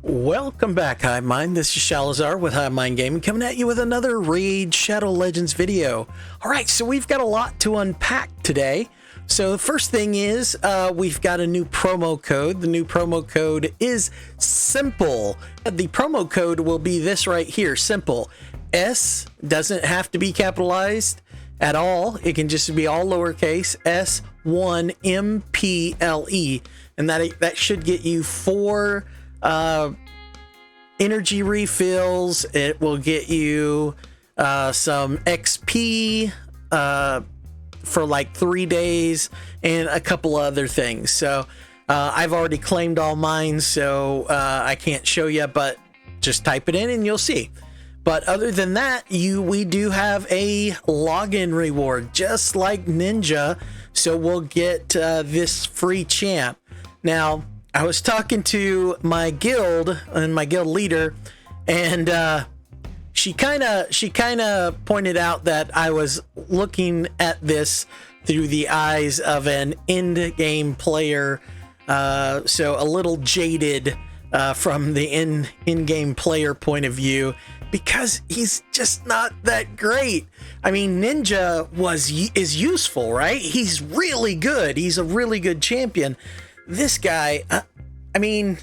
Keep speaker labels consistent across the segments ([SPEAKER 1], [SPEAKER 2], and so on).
[SPEAKER 1] Welcome back, Hive Mind. This is Shalazar with Hive Mind Gaming, coming at you with another Raid Shadow Legends video. Alright, so we've got a lot to unpack today. So the first thing is, we've got a new promo code. The new promo code is SIMPLE. The promo code will be this right here, SIMPLE. S doesn't have to be capitalized at all. It can just be all lowercase, S1MPLE. And that should get you 4 energy refills. It will get you some XP for like 3 days and a couple other things. So I've already claimed all mine, so I can't show you, but just type it in and you'll see. But other than that, we do have a login reward, just like Ninja. So we'll get this free champ. Now, I was talking to my guild and my guild leader, and she kind of pointed out that I was looking at this through the eyes of an end game player, so a little jaded from the in game player point of view, because he's just not that great. I mean, Ninja is useful, right? He's really good. He's a really good champion. This guy, I mean,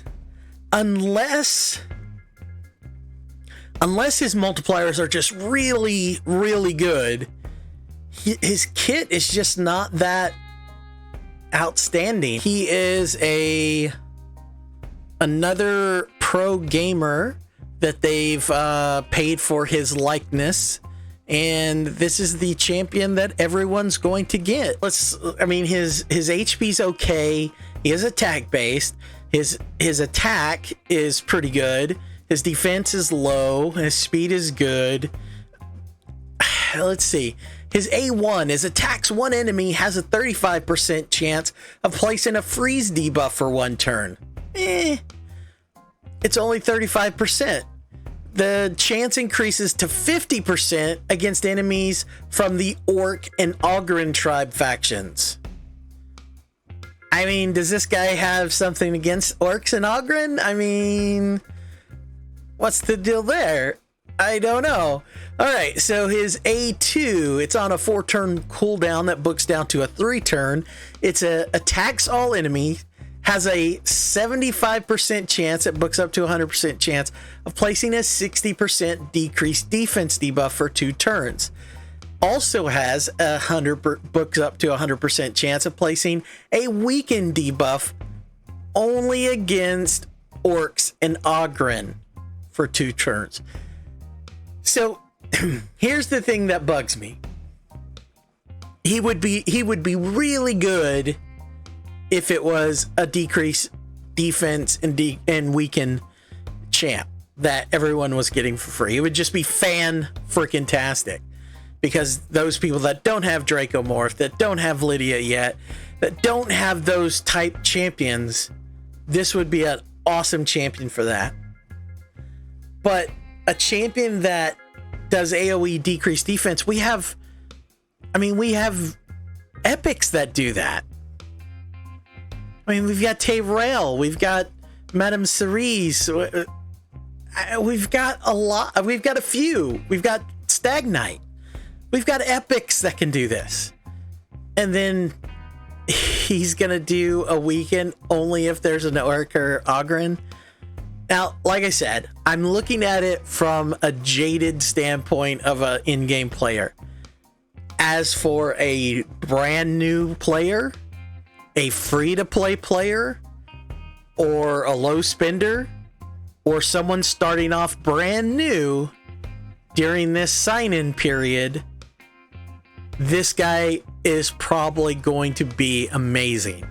[SPEAKER 1] unless his multipliers are just really, really good, his kit is just not that outstanding. He is another pro gamer that they've paid for his likeness, and this is the champion that everyone's going to get. I mean, his HP's okay. He is attack based. His attack is pretty good. His defense is low. His speed is good. Let's see. His A1, his attacks one enemy, has a 35% chance of placing a freeze debuff for 1 turn. It's only 35%. The chance increases to 50% against enemies from the Orc and Ogryn tribe factions. I mean, does this guy have something against Orcs and Ogryn? I mean, what's the deal there? I don't know. All right, so his A2, it's on a 4-turn cooldown that books down to a 3-turn. It's attacks all enemies, has a 75% chance, it books up to 100% chance of placing a 60% decreased defense debuff for 2 turns. Also has books up to 100% chance of placing a weakened debuff only against Orcs and Ogryn for 2 turns. So here's the thing that bugs me. He would be really good if it was a decreased defense and weaken champ that everyone was getting for free. It would just be fan-freaking-tastic. Because those people that don't have Dracomorph, that don't have Lydia yet, that don't have those type champions, this would be an awesome champion for that. But a champion that does AoE decreased defense, we have epics that do that. I mean, we've got Tayrael, we've got Madame Cerise, we've got a lot, we've got a few, we've got Stagnite. We've got epics that can do this. And then he's going to do a weekend only if there's an Orc or Ogryn. Now, like I said, I'm looking at it from a jaded standpoint of an in-game player. As for a brand new player, a free-to-play player, or a low spender, or someone starting off brand new during this sign-in period, this guy is probably going to be amazing.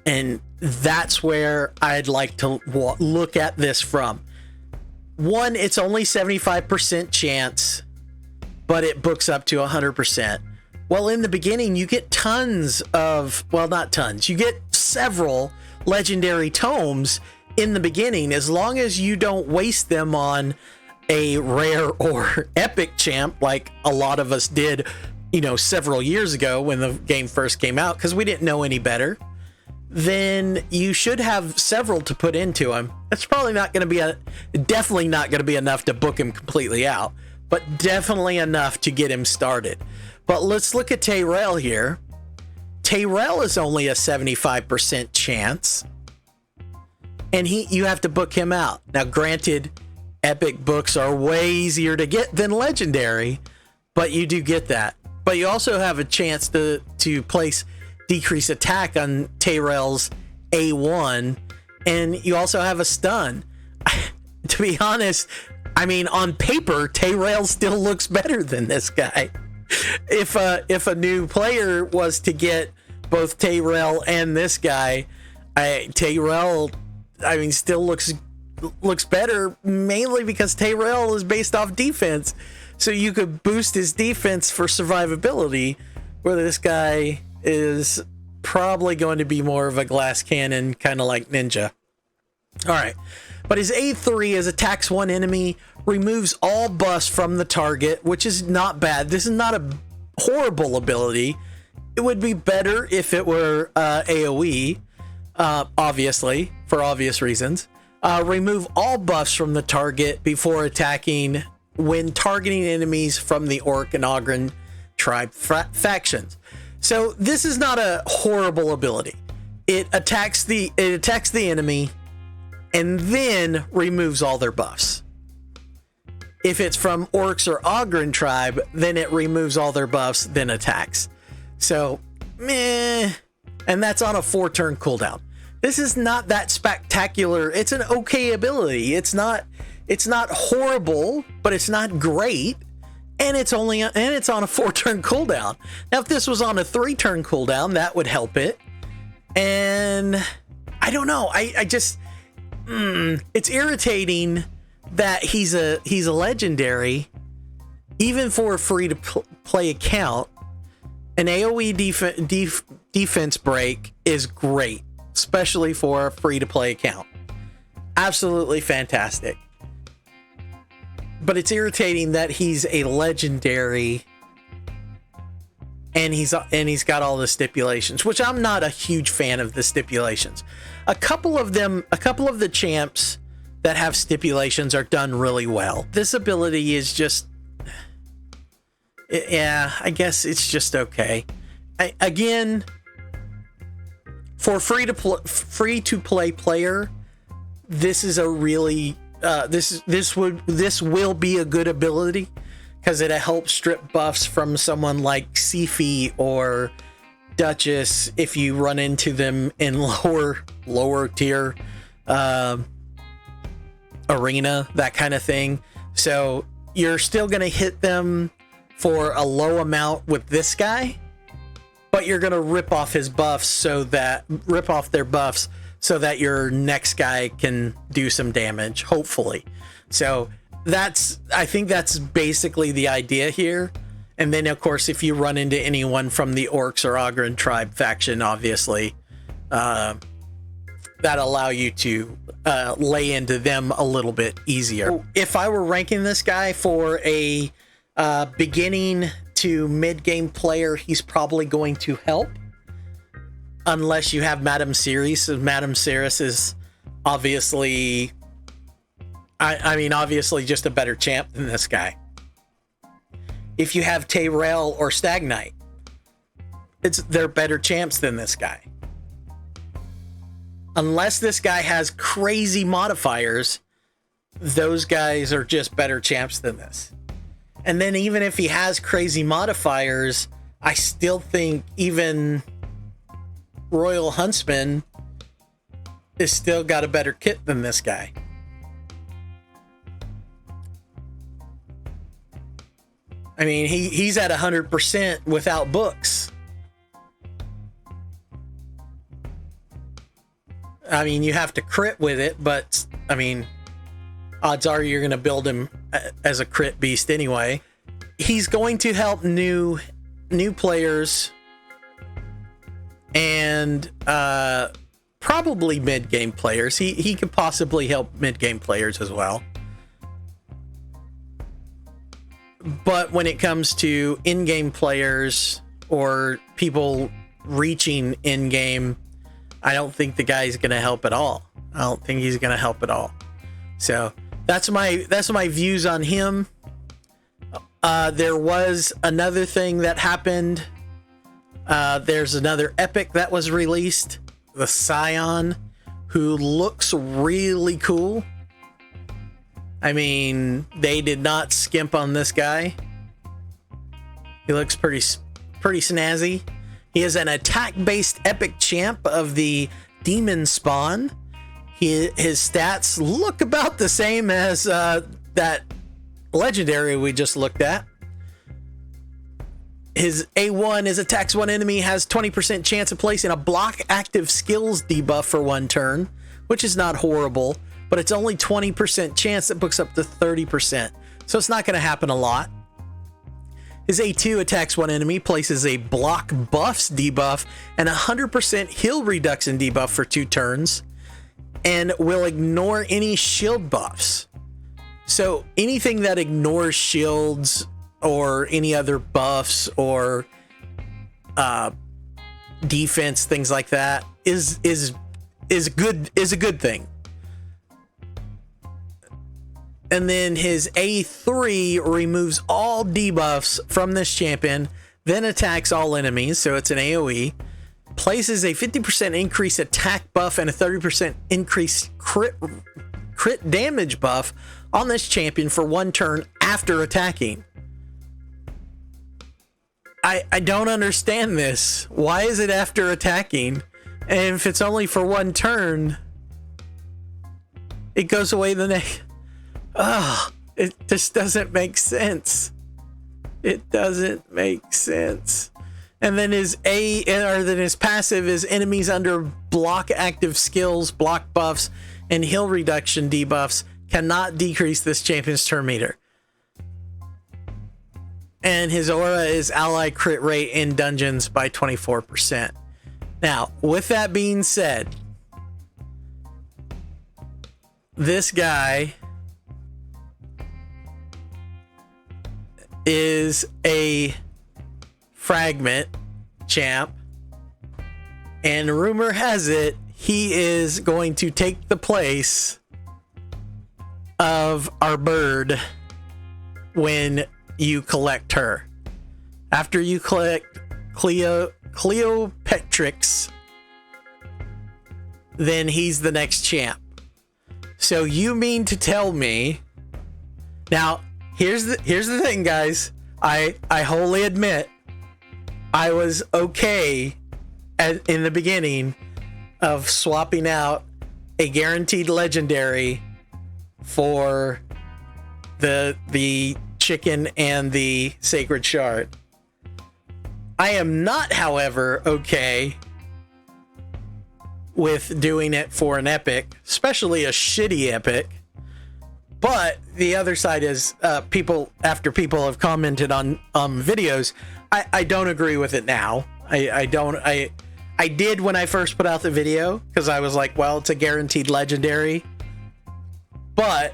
[SPEAKER 1] And that's where I'd like to look at this from. One, it's only 75% chance, but it books up to 100%. Well, in the beginning, you get tons of, well, not tons, you get several legendary tomes in the beginning, as long as you don't waste them on a rare or epic champ like a lot of us did, several years ago when the game first came out, because we didn't know any better. then you should have several to put into him. That's probably not going to be definitely not going to be enough to book him completely out, but definitely enough to get him started. But let's look at Tyrell here. Tyrell is only a 75% chance, and you have to book him out. Now, granted, epic books are way easier to get than legendary, but you do get that. But you also have a chance to place decrease attack on Tyrell's A1, and you also have a stun. To be honest, I mean, on paper, Tyrell still looks better than this guy. If a new player was to get both Tyrell and this guy, Tyrell, I mean, still looks better, mainly because Tyrell is based off defense. So you could boost his defense for survivability, where this guy is probably going to be more of a glass cannon, kind of like Ninja. All right. But his A3 is attacks one enemy, removes all buffs from the target, which is not bad. This is not a horrible ability. It would be better if it were AoE, obviously, for obvious reasons. Remove all buffs from the target before attacking when targeting enemies from the Orc and Ogren tribe factions. So this is not a horrible ability. It attacks the enemy and then removes all their buffs. If it's from Orcs or Ogren tribe, then it removes all their buffs, then attacks. So, meh. And that's on a 4-turn cooldown. This is not that spectacular. It's an okay ability. It's not horrible, but it's not great. And it's on a 4-turn cooldown. Now, if this was on a 3-turn cooldown, that would help it. And I don't know. I just it's irritating that he's a legendary, even for a free to play account. An AoE defense break is great, especially for a free to play account. Absolutely fantastic. But it's irritating that he's a legendary and he's got all the stipulations, which I'm not a huge fan of the stipulations. A couple of the champs that have stipulations are done really well. This ability is just, yeah, I guess it's just okay. Again, for free to play player, this is a really this will be a good ability, because it helps strip buffs from someone like Sifi or Duchess if you run into them in lower tier arena, that kind of thing. So you're still gonna hit them for a low amount with this guy, but you're gonna rip off their buffs so that your next guy can do some damage, hopefully. So I think that's basically the idea here. And then, of course, if you run into anyone from the Orcs or Ogren tribe faction, obviously, that'll allow you to lay into them a little bit easier. If I were ranking this guy for a beginning to mid-game player, he's probably going to help. Unless you have Madame Ceres. Madame Ceres is obviously, obviously just a better champ than this guy. If you have Tyrell or Stagnite, they're better champs than this guy. Unless this guy has crazy modifiers, those guys are just better champs than this. And then even if he has crazy modifiers, I still think even Royal Huntsman is still got a better kit than this guy. I mean, he's at 100% without books. I mean, you have to crit with it, but I mean, odds are you're going to build him as a crit beast anyway. He's going to help new players and probably mid-game players. He could possibly help mid-game players as well. But when it comes to in-game players or people reaching in-game, I don't think the guy's going to help at all. I don't think he's going to help at all. So that's my views on him. There was another thing that happened. There's another epic that was released, the Scion, who looks really cool. I mean, they did not skimp on this guy. He looks pretty snazzy. He is an attack-based epic champ of the demon spawn. His stats look about the same as that legendary we just looked at. His A1 is attacks one enemy, has 20% chance of placing a block active skills debuff for 1 turn, which is not horrible, but it's only 20% chance that books up to 30%. So it's not going to happen a lot. His A2 attacks one enemy, places a block buffs debuff and 100% heal reduction debuff for 2 turns, and will ignore any shield buffs. So anything that ignores shields or any other buffs or defense, things like that, is a good thing. And then his A3 removes all debuffs from this champion, then attacks all enemies, so it's an AoE, places a 50% increased attack buff and a 30% increased crit damage buff on this champion for 1 turn after attacking. I don't understand this. Why is it after attacking? And if it's only for 1 turn, it goes away the next... it just doesn't make sense. It doesn't make sense. And then his his passive is enemies under block active skills, block buffs, and heal reduction debuffs cannot decrease this champion's turn meter. And his aura is ally crit rate in dungeons by 24%. Now, with that being said, this guy is a fragment champ, and rumor has it he is going to take the place of our bird when you collect her. After you collect Cleoptrix, then he's the next champ. So you mean to tell me now? Here's the thing, guys. I wholly admit I was okay in the beginning of swapping out a guaranteed legendary for the chicken and the sacred shard. I am not, however, okay with doing it for an epic, especially a shitty epic. But the other side is people have commented on videos, I don't agree with it now. I did when I first put out the video, because I was like, well, it's a guaranteed legendary. But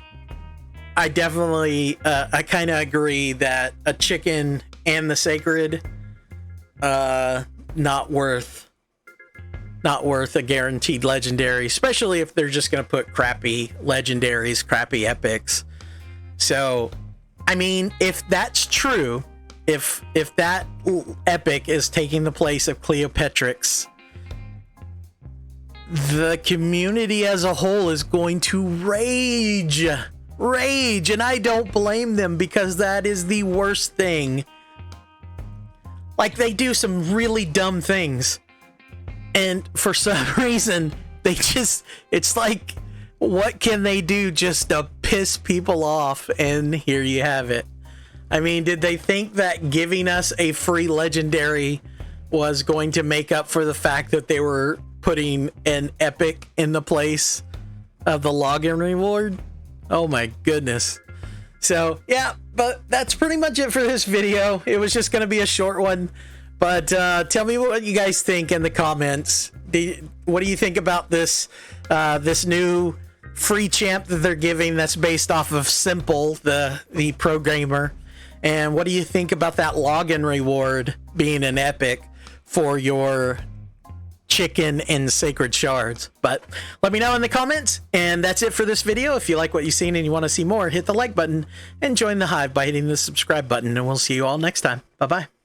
[SPEAKER 1] I definitely I kind of agree that a chicken and the sacred not worth a guaranteed legendary, especially if they're just going to put crappy legendaries, crappy epics. So, I mean, if that's true, if that epic is taking the place of Cleoptrix, the community as a whole is going to rage, and I don't blame them, because that is the worst thing. Like, they do some really dumb things, and for some reason, it's like, what can they do just to piss people off? And here you have it. I mean, did they think that giving us a free legendary was going to make up for the fact that they were putting an epic in the place of the login reward? Oh my goodness. So, yeah, but that's pretty much it for this video. It was just going to be a short one. But tell me what you guys think in the comments. What do you think about this new free champ that they're giving that's based off of S1MPLE, the programmer? And what do you think about that login reward being an epic for your chicken and sacred shards. But let me know in the comments. And that's it for this video. If you like what you've seen and you want to see more, hit the like button and join the Hive by hitting the subscribe button. And we'll see you all next time. Bye-bye.